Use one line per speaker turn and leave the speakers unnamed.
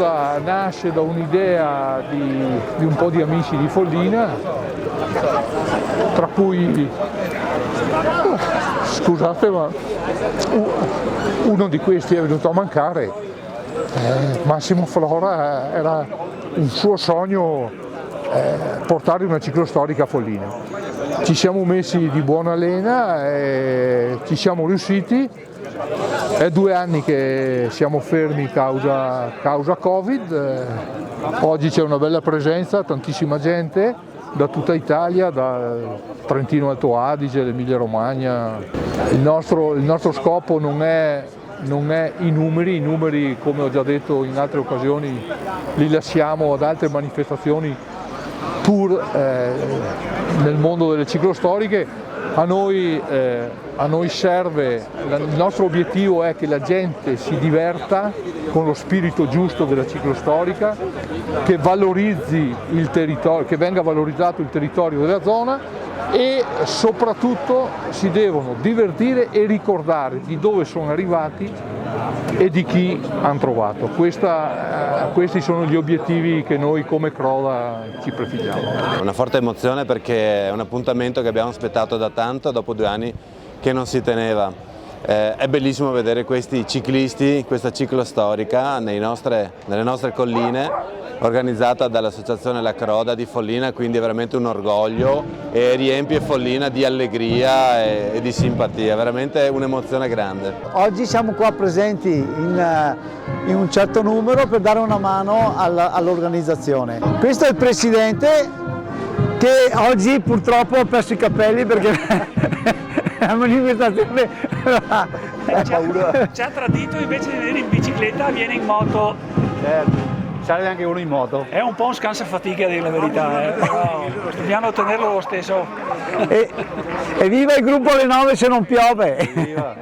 cosa nasce da un'idea di un po' di amici di Follina, tra cui, scusate, ma uno di questi è venuto a mancare. Massimo Flora, era un suo sogno portare una ciclostorica a Follina. Ci siamo messi di buona lena e ci siamo riusciti. È 2 anni che siamo fermi causa Covid. Oggi c'è una bella presenza, tantissima gente da tutta Italia, da Trentino Alto Adige, l'Emilia Romagna. Il nostro scopo non è i numeri, come ho già detto in altre occasioni, li lasciamo ad altre manifestazioni pur nel mondo delle ciclostoriche. A noi serve, il nostro obiettivo è che la gente si diverta con lo spirito giusto della ciclostorica, che valorizzi il territorio, che venga valorizzato il territorio della zona e soprattutto si devono divertire e ricordare di dove sono arrivati e di chi hanno trovato. Questi sono gli obiettivi che noi come Croda ci prefiggiamo.
Una forte emozione perché è un appuntamento che abbiamo aspettato da tanto, dopo 2 anni che non si teneva. È bellissimo vedere questi ciclisti, questa ciclostorica nelle nostre colline, organizzata dall'associazione La Croda di Follina, quindi è veramente un orgoglio e riempie Follina di allegria e di simpatia, veramente un'emozione grande.
Oggi siamo qua presenti in un certo numero per dare una mano all'organizzazione. Questo è il presidente che oggi purtroppo ha perso i capelli perché la manifestazione
ci ha tradito, invece di venire in bicicletta viene in moto.
Certo. Serve anche uno in moto.
È un po' un scansafatiche a dire la verità, però dobbiamo ottenerlo lo stesso.
E viva il gruppo alle 9 se non piove!
Viva.